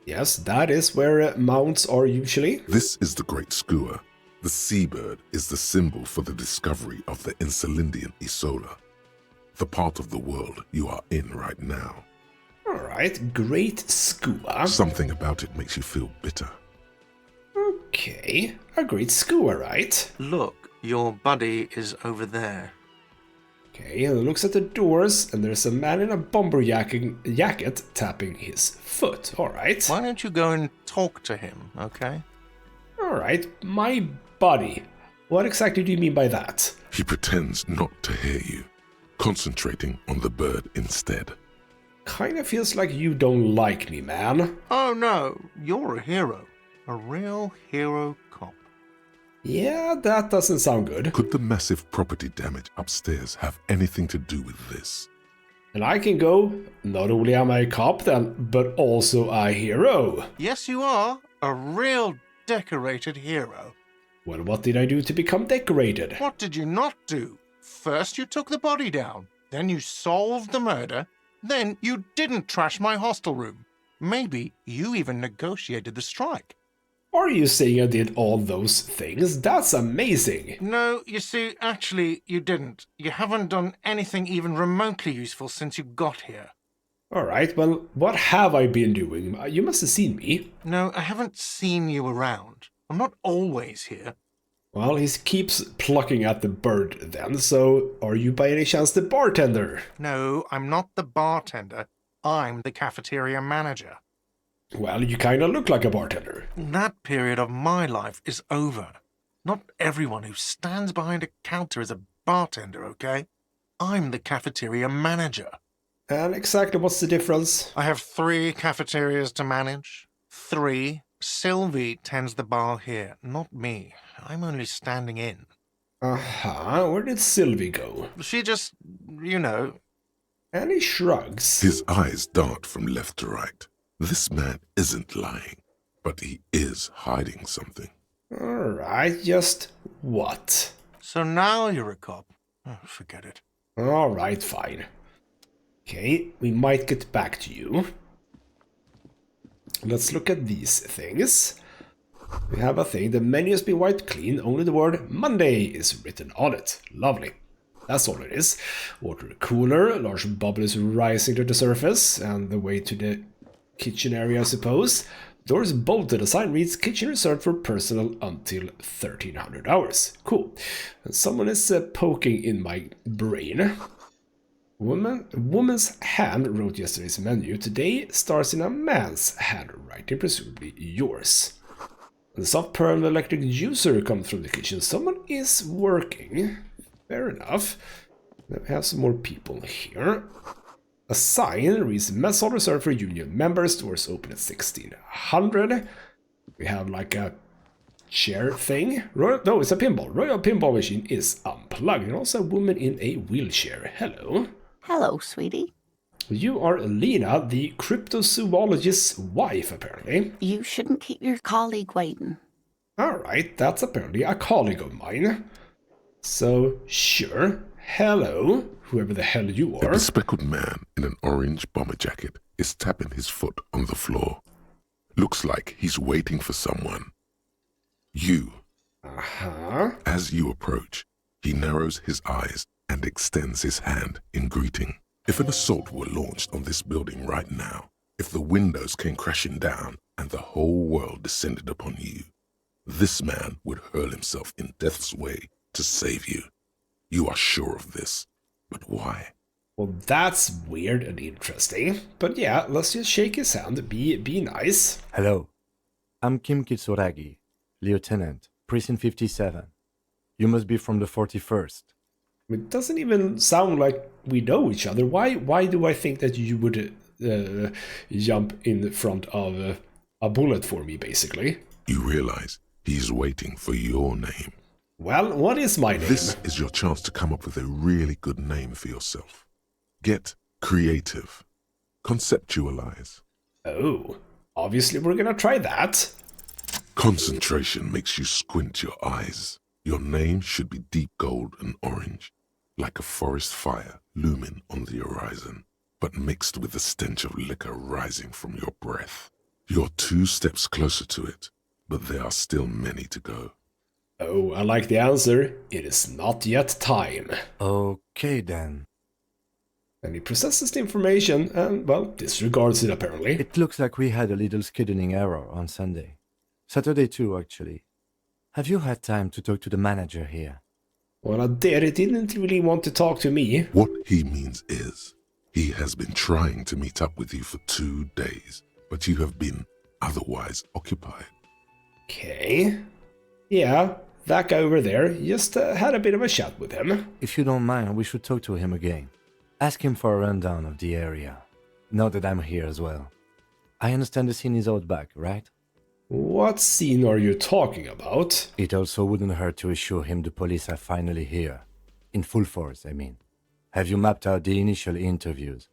Yes, that is where mounts are usually. This is the Great Skua. The seabird is the symbol for the discovery of the Insulindian Isola, the part of the world you are in right now. Alright, Great Skua. Something about it makes you feel bitter. Okay, a Great Skua, right? Look, your buddy is over there. Okay, and it looks at the doors, and there's a man in a bomber jacket tapping his foot. Alright. Why don't you go and talk to him, okay? Alright, my buddy. What exactly do you mean by that? He pretends not to hear you, concentrating on the bird instead. Kinda feels like you don't like me, man. Oh no, you're a hero. A real hero cop. Yeah, that doesn't sound good. Could the massive property damage upstairs have anything to do with this? And I can go, not only am I a cop then, but also a hero. Yes, you are. A real decorated hero. Well, what did I do to become decorated? What did you not do? First you took the body down, then you solved the murder, then you didn't trash my hostel room. Maybe you even negotiated the strike. Are you saying I did all those things? That's amazing. No, you see, actually, you didn't. You haven't done anything even remotely useful since you got here. Alright, well, what have I been doing? You must have seen me. No, I haven't seen you around. I'm not always here. Well, he keeps plucking at the bird then, so are you by any chance the bartender? No, I'm not the bartender. I'm the cafeteria manager. Well, you kinda look like a bartender. That period of my life is over. Not everyone who stands behind a counter is a bartender, okay? I'm the cafeteria manager. And exactly what's the difference? I have 3 cafeterias to manage. 3. Sylvie tends the bar here, not me. I'm only standing in. Uh-huh, where did Sylvie go? She just, you know. And he shrugs. His eyes dart from left to right. This man isn't lying, but he is hiding something. Alright, just what? So now you're a cop. Oh, forget it. Alright, fine. Okay, we might get back to you. Let's look at these things. We have a thing, the menu has been wiped clean, only the word Monday is written on it. Lovely. That's all it is. Water cooler, a large bubble is rising to the surface, and the way to the kitchen area, I suppose. Door is bolted, a sign reads, kitchen reserved for personnel until 1300 hours. Cool. And someone is poking in my brain. woman's hand wrote yesterday's menu. Today stars in a man's handwriting, presumably yours. The soft pearl electric juicer comes from the kitchen. Someone is working. Fair enough. Then we have some more people here. A sign reads mess hall reserved for union members. Doors open at 1600. We have like a chair thing. No, it's a pinball. Royal pinball machine is unplugged. And also a woman in a wheelchair. Hello. Hello, sweetie. You are Lena, the cryptozoologist's wife, apparently. You shouldn't keep your colleague waiting. Alright, that's apparently a colleague of mine. So, sure. Hello, whoever the hell you A are. bespectacled man in an orange bomber jacket is tapping his foot on the floor. Looks like he's waiting for someone. You. Uh-huh. As you approach, he narrows his eyes and extends his hand in greeting. If an assault were launched on this building right now, if the windows came crashing down and the whole world descended upon you, this man would hurl himself in death's way to save you. You are sure of this, but why? Well, that's weird and interesting. But yeah, let's just shake his hand. Be nice. Hello. I'm Kim Kitsuragi, Lieutenant, Precinct 57. You must be from the 41st. It doesn't even sound like we know each other. Why do I think that you would jump in front of a bullet for me, basically? You realize he's waiting for your name. Well, what is my name? This is your chance to come up with a really good name for yourself. Get creative. Conceptualize. Oh, obviously we're gonna try that. Concentration makes you squint your eyes. Your name should be deep gold and orange, like a forest fire looming on the horizon, but mixed with the stench of liquor rising from your breath. You're 2 steps closer to it, but there are still many to go. Oh, I like the answer. It is not yet time. Okay then. And he processes the information and, well, disregards it apparently. It looks like we had a little scheduling error on Sunday. Saturday too, actually. Have you had time to talk to the manager here? Well, I didn't really want to talk to me. What he means is, he has been trying to meet up with you for 2 days, but you have been otherwise occupied. Okay. Yeah, that guy over there, just had a bit of a chat with him. If you don't mind, we should talk to him again. Ask him for a rundown of the area. Now that I'm here as well. I understand the scene is out back, right? What scene are you talking about? It also wouldn't hurt to assure him the police are finally here. In full force, I mean. Have you mapped out the initial interviews?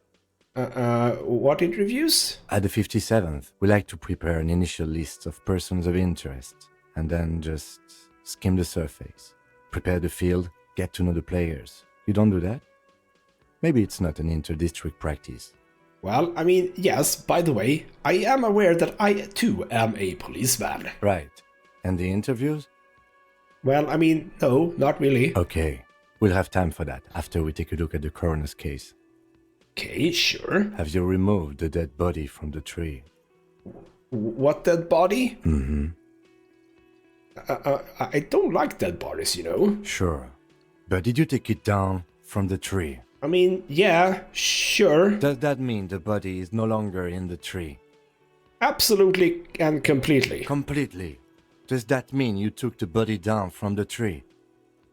What interviews? At the 57th, we like to prepare an initial list of persons of interest, and then just skim the surface. Prepare the field, get to know the players. You don't do that? Maybe it's not an inter-district practice. Well, I mean, yes, by the way, I am aware that I too am a policeman. Right. And the interviews? Well, I mean, no, not really. Okay. We'll have time for that after we take a look at the coroner's case. Okay, sure. Have you removed the dead body from the tree? What dead body? Mm-hmm. I don't like dead bodies, you know. Sure. But did you take it down from the tree? I mean, yeah, sure. Does that mean the body is no longer in the tree? Absolutely and completely. Completely. Does that mean you took the body down from the tree?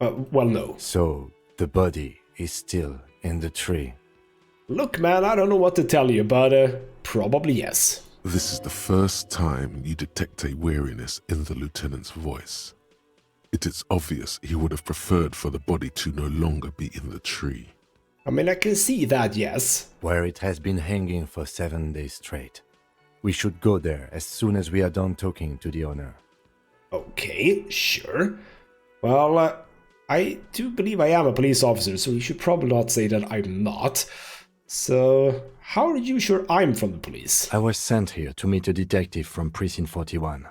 Well, no. So, the body is still in the tree. Look, man, I don't know what to tell you, but probably yes. This is the first time you detect a weariness in the lieutenant's voice. It is obvious he would have preferred for the body to no longer be in the tree. I mean, I can see that, yes. Where it has been hanging for 7 days straight. We should go there as soon as we are done talking to the owner. Okay, sure. Well, I do believe I am a police officer, so you should probably not say that I'm not. So, how are you sure I'm from the police? I was sent here to meet a detective from Precinct 41.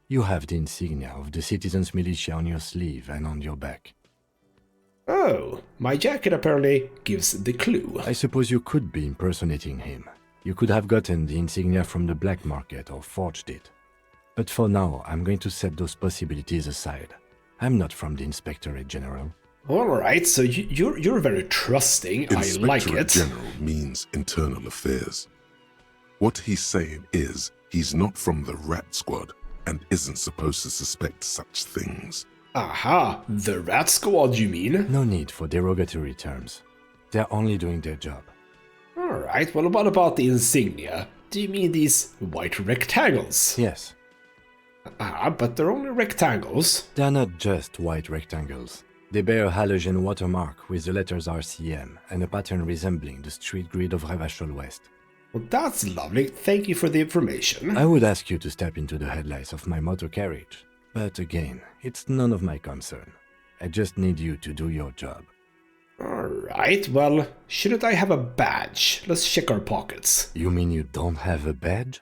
You have the insignia of the Citizens Militia on your sleeve and on your back. Oh, my jacket apparently gives the clue. I suppose you could be impersonating him. You could have gotten the insignia from the black market or forged it. But for now, I'm going to set those possibilities aside. I'm not from the Inspectorate General. Alright, so you're very trusting. I like Inspectorate it. General means internal affairs. What he's saying is he's not from the Rat Squad and isn't supposed to suspect such things. Aha, the Rat Squad, you mean? No need for derogatory terms. They're only doing their job. Alright, well, what about the insignia? Do you mean these white rectangles? Yes, Ah, but they're only rectangles. they're not just white rectangles. They bear a halogen watermark with the letters RCM and a pattern resembling the street grid of Revachol West. Well, that's lovely. Thank you for the information. I would ask you to step into the headlights of my motor carriage, but again, it's none of my concern. I just need you to do your job. Alright, well, shouldn't I have a badge? Let's check our pockets. You mean you don't have a badge?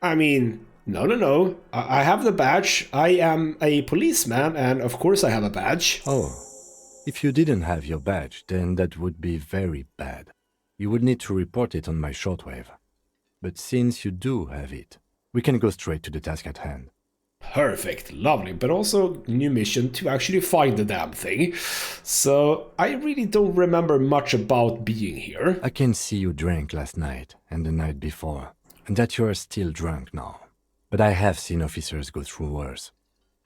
I mean, no. I have the badge. I am a policeman, and of course I have a badge. Oh, if you didn't have your badge, then that would be very bad. You would need to report it on my shortwave. But since you do have it, we can go straight to the task at hand. Perfect, lovely, but also new mission to actually find the damn thing. So, I really don't remember much about being here. I can see you drank last night and the night before, and that you are still drunk now. But I have seen officers go through worse.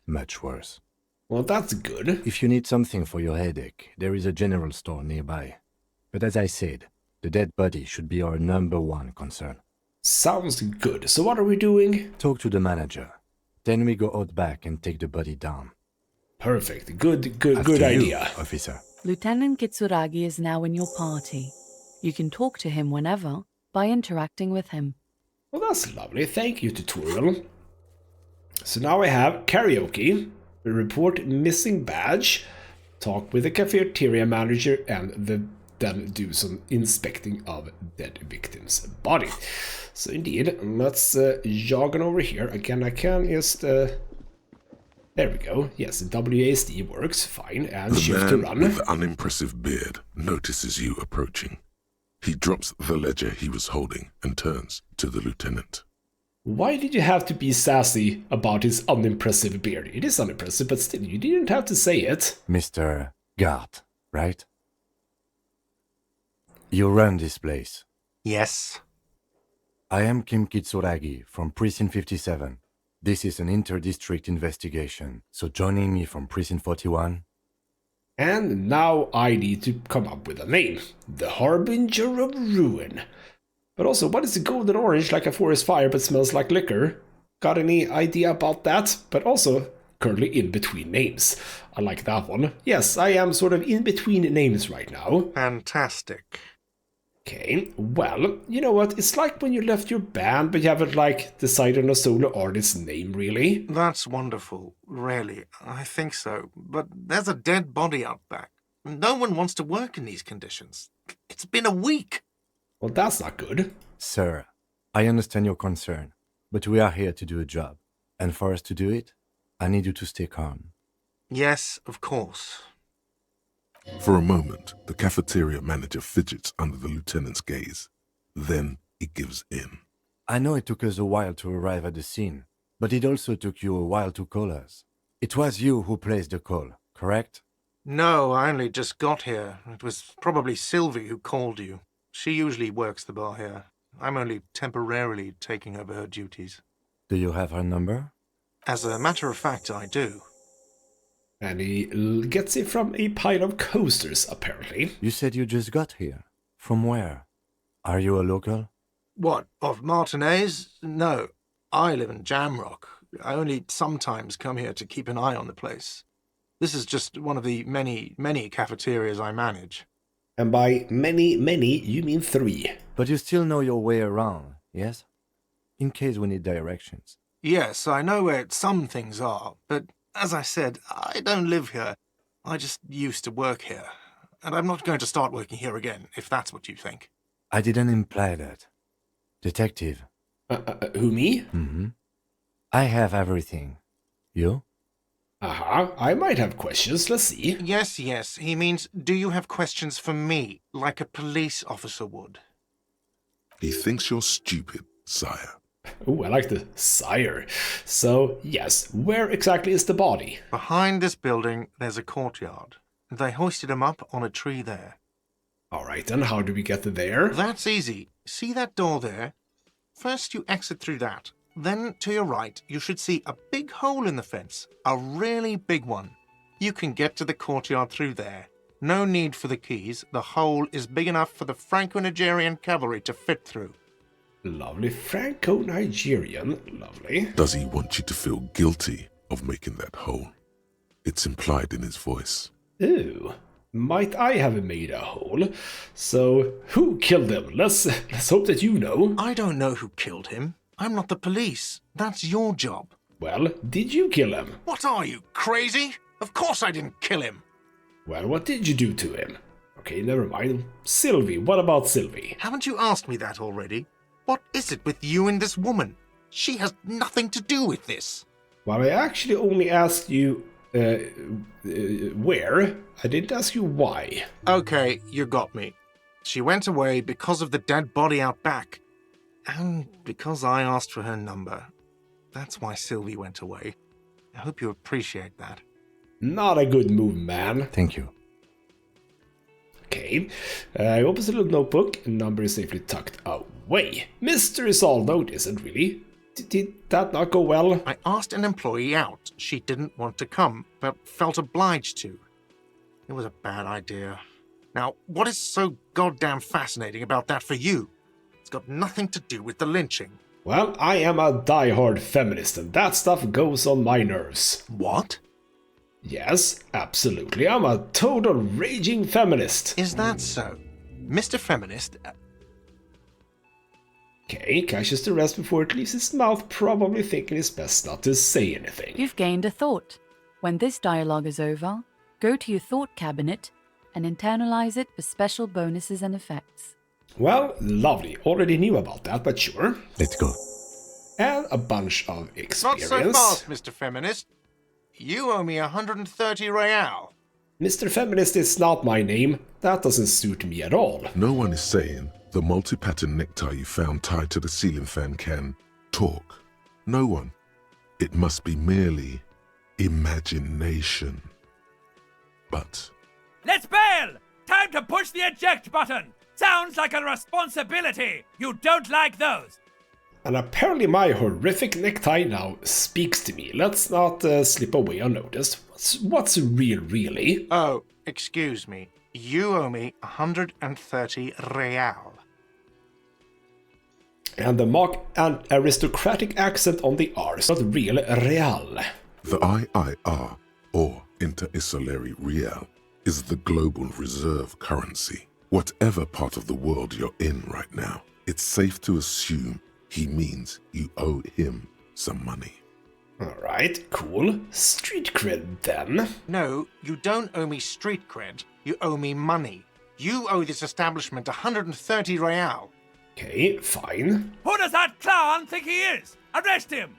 Much worse. Well, that's good. If you need something for your headache, there is a general store nearby. But as I said, the dead body should be our #1 concern. Sounds good. So what are we doing? Talk to the manager. Then we go out back and take the body down. Good. Good After you, idea. officer. Lieutenant Kitsuragi is now in your party. You can talk to him whenever by interacting with him. Well, that's lovely. Thank you, tutorial. So now I have karaoke, report missing badge, talk with the cafeteria manager, and then do some inspecting of dead victim's body. So indeed, let's jog on over here. Again, I can just... there we go. Yes, WASD works fine, and The shift to man run. with the unimpressive beard notices you approaching. He drops the ledger he was holding and turns to the lieutenant. Why did you have to be sassy about his unimpressive beard? It is unimpressive, but still, you didn't have to say it. Mr. Gart, right? You run this place. Yes. I am Kim Kitsuragi from Precinct 57. This is an inter-district investigation, so joining me from Precinct 41... And now I need to come up with a name. The Harbinger of Ruin. But also, what is the golden orange like a forest fire but smells like liquor? Got any idea about that? But also, currently in between names. I like that one. Yes, I am sort of in between names right now. Fantastic. Okay, well, you know what? It's like when you left your band, but you haven't, like, decided on a solo artist's name, really. That's wonderful, really. I think so. But there's a dead body out back. No one wants to work in these conditions. It's been a week. Well, that's not good. Sir, I understand your concern, but we are here to do a job. And for us to do it, I need you to stay calm. Yes, of course. For a moment, the cafeteria manager fidgets under the lieutenant's gaze. Then he gives in. I know it took us a while to arrive at the scene, but it also took you a while to call us. It was you who placed the call, correct? No, I only just got here. It was probably Sylvie who called you. She usually works the bar here. I'm only temporarily taking over her duties. Do you have her number? As a matter of fact, I do. And he gets it from a pile of coasters, apparently. You said you just got here. From where? Are you a local? What, of Martinez? No, I live in Jamrock. I only sometimes come here to keep an eye on the place. This is just one of the many cafeterias I manage. And by many, you mean 3. But you still know your way around, yes? In case we need directions. Yes, I know where some things are, but as I said, I don't live here. I just used to work here. And I'm not going to start working here again, if that's what you think. I didn't imply that. Detective. Who, me? Mm-hmm. I have everything. You? I might have questions, let's see. Yes, he means, do you have questions for me, like a police officer would? He thinks you're stupid, sire. Oh, I like the sire. So, yes, where exactly is the body? Behind this building, there's a courtyard. They hoisted him up on a tree there. Alright then, how do we get there? That's easy. See that door there? First you exit through that. Then to your right, you should see a big hole in the fence. A really big one. You can get to the courtyard through there. No need for the keys. The hole is big enough for the Franco-Nigerian cavalry to fit through. Lovely. Franco-Nigerian. Lovely. Does he want you to feel guilty of making that hole? It's implied in his voice. Ooh. Might I have made a hole? So, who killed him? Let's hope that you know. I don't know who killed him. I'm not the police. That's your job. Well, did you kill him? What are you, crazy? Of course I didn't kill him. Well, what did you do to him? Okay, never mind. Sylvie, what about Sylvie? Haven't you asked me that already? What is it with you and this woman? She has nothing to do with this. Well, I actually only asked you where. I didn't ask you why. Okay, you got me. She went away because of the dead body out back. And because I asked for her number. That's why Sylvie went away. I hope you appreciate that. Not a good move, man. Thank you. Okay. Opens a little notebook. Number is safely tucked away. Mystery solved. No, it isn't really. Did that not go well? I asked an employee out. She didn't want to come, but felt obliged to. It was a bad idea. Now, what is so goddamn fascinating about that for you? It's got nothing to do with the lynching. Well, I am a die-hard feminist, and that stuff goes on my nerves. What? Yes, absolutely. I'm a total raging feminist. Is that so? Mr. Feminist... Okay, catches the rest before it leaves his mouth, probably thinking it's best not to say anything. You've gained a thought. When this dialogue is over, go to your thought cabinet and internalize it for special bonuses and effects. Well, lovely. Already knew about that, but sure. Let's go. And a bunch of experience. Not so fast, Mr. Feminist. You owe me 130 real. Mr. Feminist is not my name. That doesn't suit me at all. No one is saying the multi-pattern necktie you found tied to the ceiling fan can talk. No one. It must be merely imagination. But... Let's bail! Time to push the eject button! Sounds like a responsibility! You don't like those! And apparently my horrific necktie now speaks to me. Let's not slip away unnoticed. What's real, really? Oh, excuse me. You owe me 130 real. And the mock and aristocratic accent on the R is not real real. The IIR, or Inter-Isolary Real, is the global reserve currency. Whatever part of the world you're in right now, it's safe to assume he means you owe him some money. Alright, cool. Street cred then. No, you don't owe me street cred. You owe me money. You owe this establishment 130 real. Okay, fine. Who does that clown think he is? Arrest him!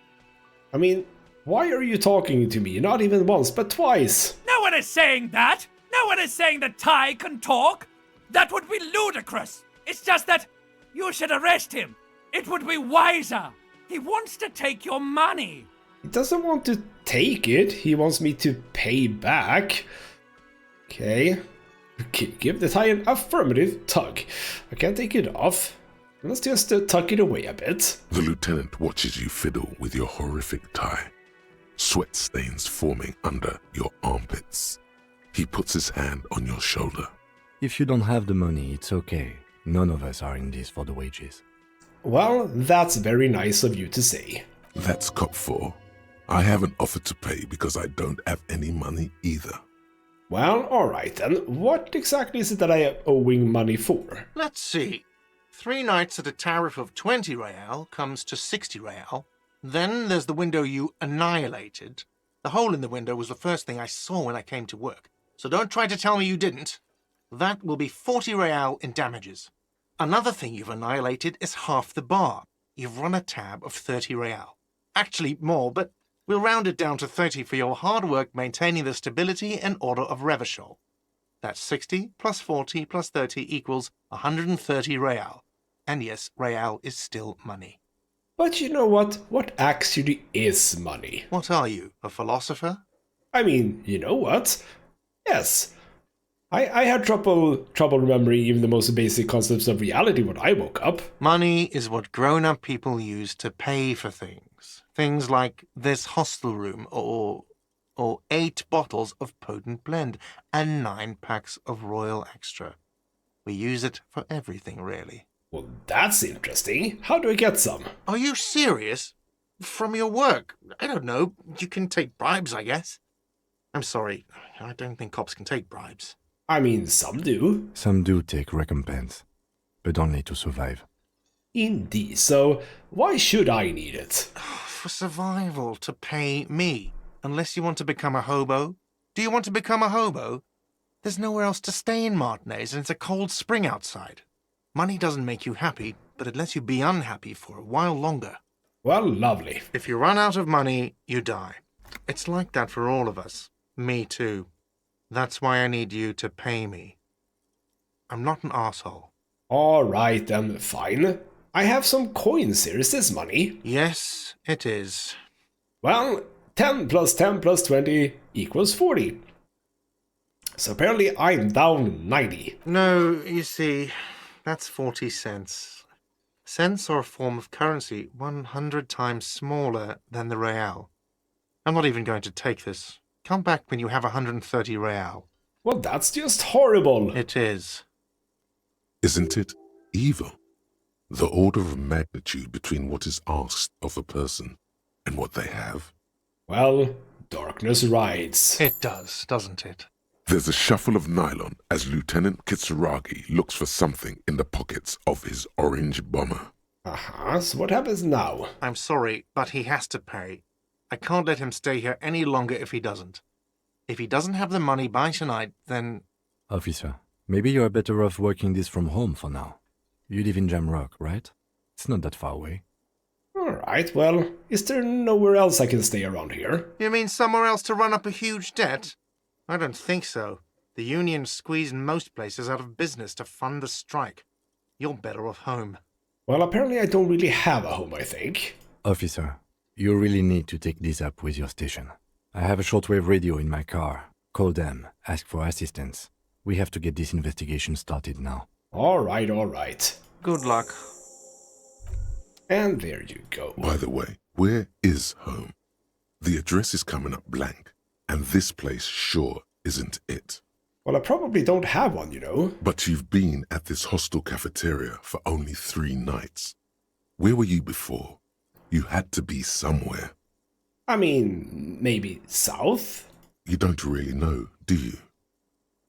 I mean, why are you talking to me? Not even once, but twice. No one is saying that! No one is saying that Ty can talk! That would be ludicrous! It's just that you should arrest him! It would be wiser! He wants to take your money! He doesn't want to take it, he wants me to pay back. Okay. Give the tie an affirmative tug. I can't take it off. Let's just tuck it away a bit. The lieutenant watches you fiddle with your horrific tie. Sweat stains forming under your armpits. He puts his hand on your shoulder. If you don't have the money, it's okay. None of us are in this for the wages. Well, that's very nice of you to say. That's cop 4. I haven't offered to pay because I don't have any money either. Well, alright then. What exactly is it that I am owing money for? Let's see. 3 nights at a tariff of 20 real comes to 60 real. Then there's the window you annihilated. The hole in the window was the first thing I saw when I came to work. So don't try to tell me you didn't. That will be 40 real in damages. Another thing you've annihilated is half the bar. You've run a tab of 30 real. Actually more, but we'll round it down to 30 for your hard work maintaining the stability and order of Revachol. That's 60 plus 40 plus 30 equals 130 real. And yes, real is still money. But you know what? What actually is money? What are you, a philosopher? I mean, you know what? Yes, I had trouble remembering even the most basic concepts of reality when I woke up. Money is what grown-up people use to pay for things. Things like this hostel room, or 8 bottles of potent blend, and 9 packs of Royal Extra. We use it for everything, really. Well, that's interesting. How do I get some? Are you serious? From your work? I don't know. You can take bribes, I guess. I'm sorry. I don't think cops can take bribes. I mean, some do. Some do take recompense, but only to survive. Indeed, so why should I need it? For survival, to pay me. Unless you want to become a hobo. Do you want to become a hobo? There's nowhere else to stay in Martinez, and it's a cold spring outside. Money doesn't make you happy, but it lets you be unhappy for a while longer. Well, lovely. If you run out of money, you die. It's like that for all of us. Me too. That's why I need you to pay me. I'm not an asshole. Alright then, fine. I have some coins here. Is this money? Yes, it is. Well, 10 plus 10 plus 20 equals 40. So apparently I'm down 90. No, you see, that's 40 cents. Cents are a form of currency 100 times smaller than the real. I'm not even going to take this. Come back when you have 130 real. Well, that's just horrible. It is. Isn't it evil? The order of magnitude between what is asked of a person and what they have. Well, darkness rides. It does, doesn't it? There's a shuffle of nylon as Lieutenant Kitsuragi looks for something in the pockets of his orange bomber. So what happens now? I'm sorry, but he has to pay. I can't let him stay here any longer if he doesn't. If he doesn't have the money by tonight, then... Officer, maybe you're better off working this from home for now. You live in Jamrock, right? It's not that far away. Alright, well, is there nowhere else I can stay around here? You mean somewhere else to run up a huge debt? I don't think so. The union squeezed most places out of business to fund the strike. You're better off home. Well, apparently I don't really have a home, I think. Officer, you really need to take this up with your station. I have a shortwave radio in my car. Call them, ask for assistance. We have to get this investigation started now. Alright. Good luck. And there you go. By the way, where is home? The address is coming up blank, and this place sure isn't it. Well, I probably don't have one, you know. But you've been at this hostel cafeteria for only 3 nights. Where were you before? You had to be somewhere. I mean, maybe south? You don't really know, do you?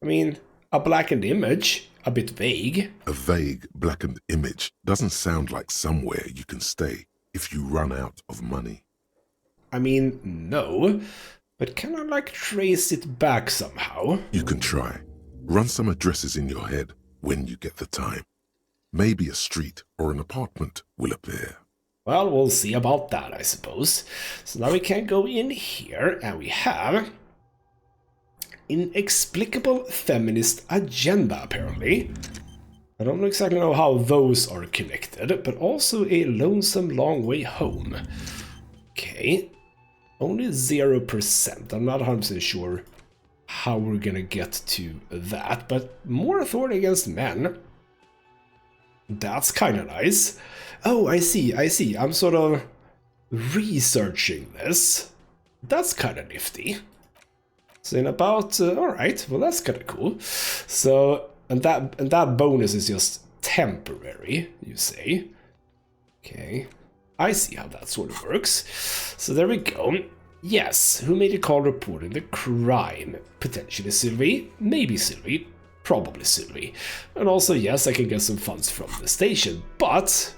I mean, a blackened image, a bit vague. A vague, blackened image doesn't sound like somewhere you can stay if you run out of money. I mean, no. But can I, trace it back somehow? You can try. Run some addresses in your head when you get the time. Maybe a street or an apartment will appear. Well, we'll see about that, I suppose. So now we can go in here, and we have... inexplicable feminist agenda, apparently. I don't exactly know how those are connected, but also a lonesome long way home. Okay. Only 0%. I'm not 100% sure how we're gonna get to that, but more authority against men. That's kind of nice. Oh, I see. I'm sort of researching this. That's kind of nifty. So in about, alright, well that's kind of cool. So, and that bonus is just temporary, you say. Okay. I see how that sort of works. So there we go. Yes, who made a call reporting the crime? Potentially Sylvie, maybe Sylvie, probably Sylvie. And also, yes, I can get some funds from the station, but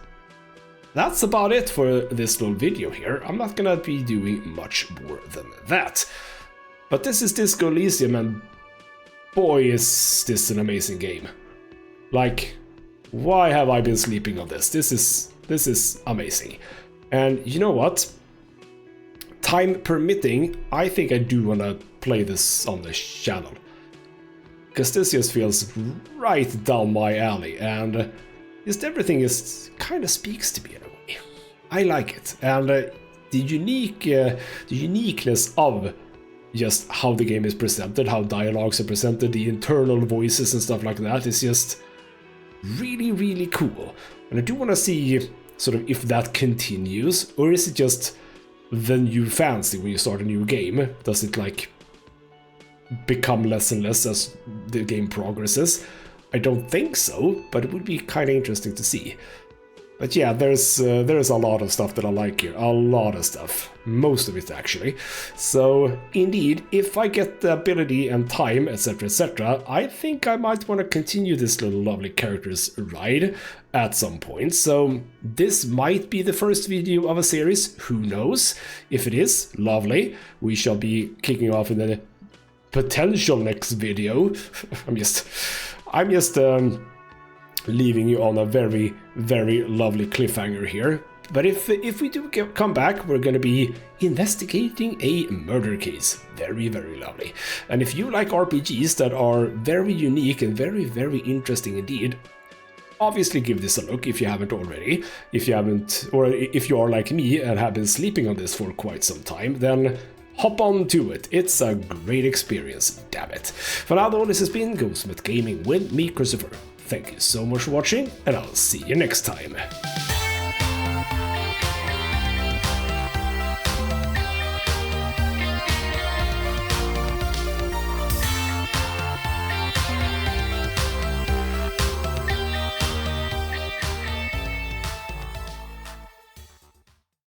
that's about it for this little video here. I'm not gonna be doing much more than that. But this is Disco Elysium, and boy is this an amazing game. Why have I been sleeping on this? This is amazing. And you know what? Time permitting, I think I do want to play this on this channel. Because this just feels right down my alley, and just everything is kind of speaks to me in a way. I like it, and the uniqueness of just how the game is presented, how dialogues are presented, the internal voices and stuff like that is just really, really cool. And I do want to see sort of if that continues, or is it just the new fancy when you start a new game? Does it like become less and less as the game progresses? I don't think so, but it would be kind of interesting to see. But yeah, there's a lot of stuff that I like here, a lot of stuff, most of it actually. So indeed, if I get the ability and time, etc., I think I might want to continue this little lovely characters ride at some point. So this might be the first video of a series, who knows? If it is, lovely. We shall be kicking off in the potential next video. I'm just leaving you on a very, very lovely cliffhanger here. But if we do come back, we're going to be investigating a murder case. Very, very lovely. And if you like RPGs that are very unique and very, very interesting indeed, obviously give this a look if you haven't already. If you haven't, or if you are like me and have been sleeping on this for quite some time, then hop on to it. It's a great experience, damn it. For now though, this has been ghostmutgaming with me, Christopher. Thank you so much for watching, and I'll see you next time.